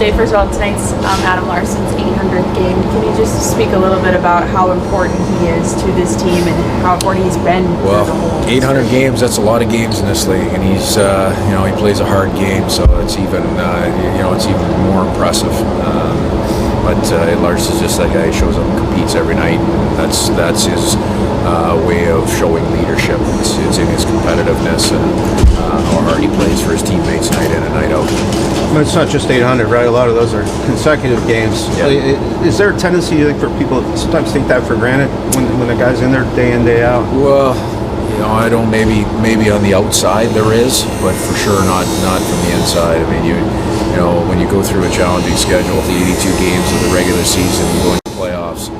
Jay, first of all, tonight's Adam Larsson's 800th game. Can you just speak a little bit about how important he is to this team and how important he's been? Well, 800 games, that's a lot of games in this league, and he's, he plays a hard game, so it's even, it's even more impressive. But Larsson's just that guy who shows up and competes every night. That's his way of showing leadership. It's in his competitiveness and how hard he plays for his teammates night in and night out. But it's not just 800, right? A lot of those are consecutive games. Yeah. Is there a tendency, you think, for people to sometimes take that for granted when the guy's in there day in, day out? Well, I don't. Maybe on the outside there is, but for sure not from the inside. I mean, when you go through a challenging schedule, the 82 games of the regular season, you go into the playoffs.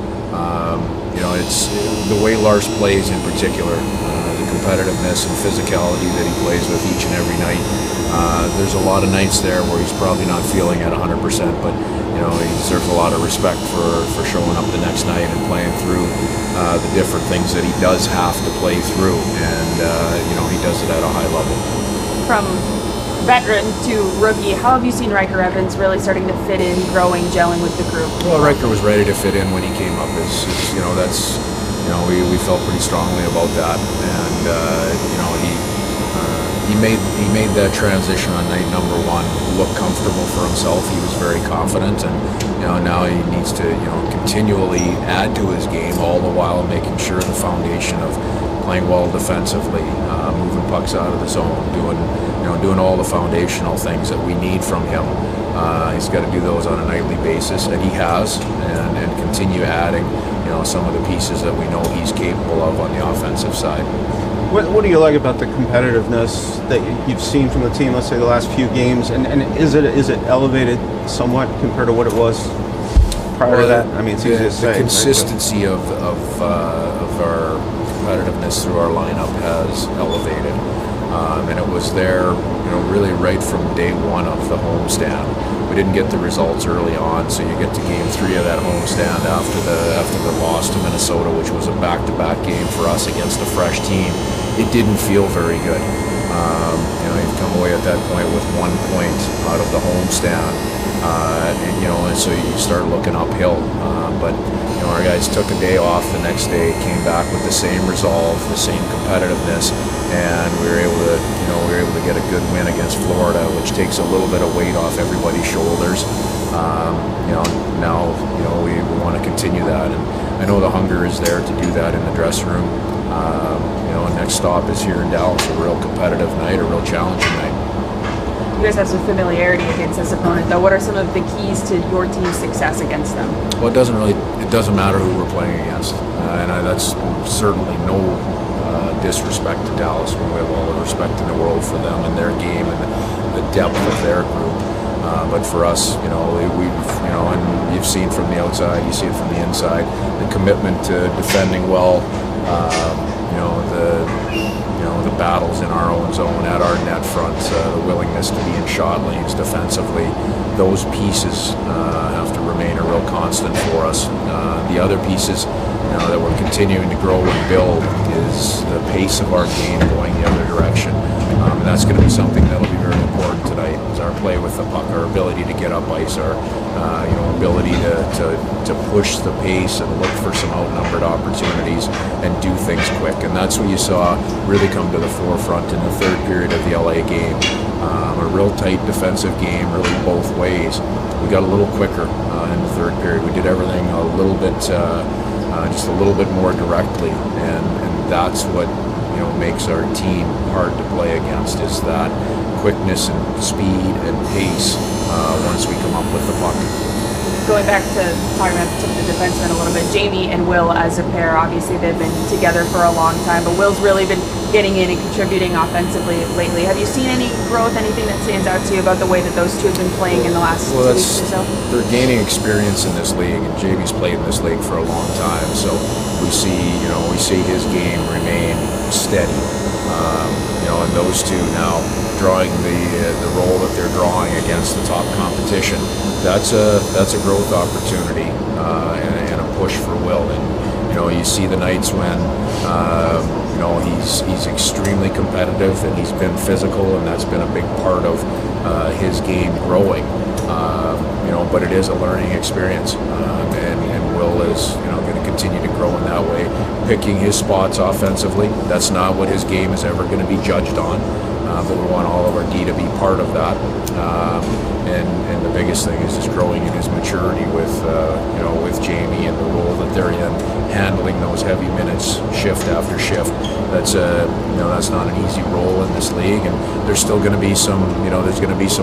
It's the way Lars plays in particular, the competitiveness and physicality that he plays with each and every night. There's a lot of nights there where he's probably not feeling at 100%, but he deserves a lot of respect for showing up the next night and playing through the different things that he does have to play through, and he does it at a high level. From veteran to rookie, how have you seen Riker Evans really starting to fit in, growing, gelling with the group? Well, Riker was ready to fit in when he came up. We felt pretty strongly about that, and he made that transition on night number one look comfortable for himself. He was very confident, and now he needs to continually add to his game, all the while making sure the foundation of playing well defensively, moving pucks out of the zone, doing all the foundational things that we need from him. He's got to do those on a nightly basis, and he has, and continue adding some of the pieces that we know he's capable of on the offensive side. What do you like about the competitiveness that you've seen from the team, let's say the last few games, and is it elevated somewhat compared to what it was prior to that? I mean, it's easy to say. The consistency of our competitiveness through our lineup has elevated, and it was there, really right from day one of the homestand. We didn't get the results early on, so you get to game 3 of that homestand after the loss to Minnesota, which was a back-to-back game for us against a fresh team. It didn't feel very good. You've come away at that point with 1 point out of the homestand, and so you start looking uphill. But our guys took a day off the next day, came back with the same resolve, the same competitiveness, and we were able to get a good win against Florida, which takes a little bit of weight off everybody's shoulders. Now we want to continue that, and I know the hunger is there to do that in the dressing room. Next stop is here in Dallas, a real competitive night, a real challenging night. You guys have some familiarity against this opponent, though. What are some of the keys to your team's success against them? Well, it doesn't matter who we're playing against, and that's certainly no disrespect to Dallas. We have all the respect in the world for them and their game and the depth of their group. But for us, and you've seen from the outside, you see it from the inside, the commitment to defending well. The battles in our own zone, at our net front, the willingness to be in shot lanes defensively, those pieces have to remain a real constant for us. The other pieces that we're continuing to grow and build is the pace of our game going the other direction. And that's going to be something that'll be very important tonight, is our play with the puck, our ability to get up ice, our ability to push the pace and look for some outnumbered opportunities and do things quick. And that's what you saw really come to the forefront in the third period of the LA game. A real tight defensive game, really both ways. We got a little quicker in the third period. We did everything a little bit, just a little bit more directly, and that's what makes our team hard to play against, is that quickness and speed and pace once we come up with the puck. Going back to talking about the defensemen a little bit, Jamie and Will as a pair, obviously they've been together for a long time, but Will's really been getting in and contributing offensively lately. Have you seen any growth, anything that stands out to you about the way that those two have been playing in the last 2 weeks or so? They're gaining experience in this league, and Jamie's played in this league for a long time, so we see his game remain steady. And those two now drawing the role that they're drawing against the top competition, that's a growth opportunity and a push for Will. And you see the nights when he's extremely competitive and he's been physical, and that's been a big part of his game growing. But it is a learning experience, and Will is going to continue to grow in that way, picking his spots offensively. That's not what his game is ever going to be judged on, but we want all of our D to be part of that. And the biggest thing is just growing in his maturity with Jamie and the role that they're in, handling those heavy minutes shift after shift. That's not an easy role in this league, and there's still going to be some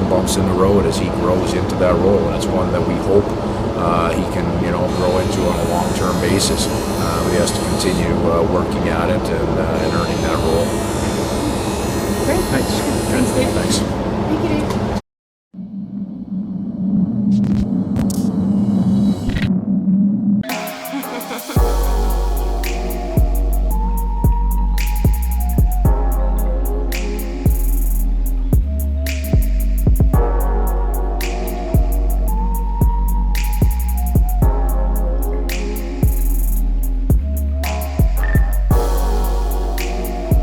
bumps in the road as he grows into that role, and it's one that we hope he can grow into on a long-term basis. But he has to continue working at it and earning that role. Great. Thanks. Thanks, Dave. Thanks. Thank you, Dave.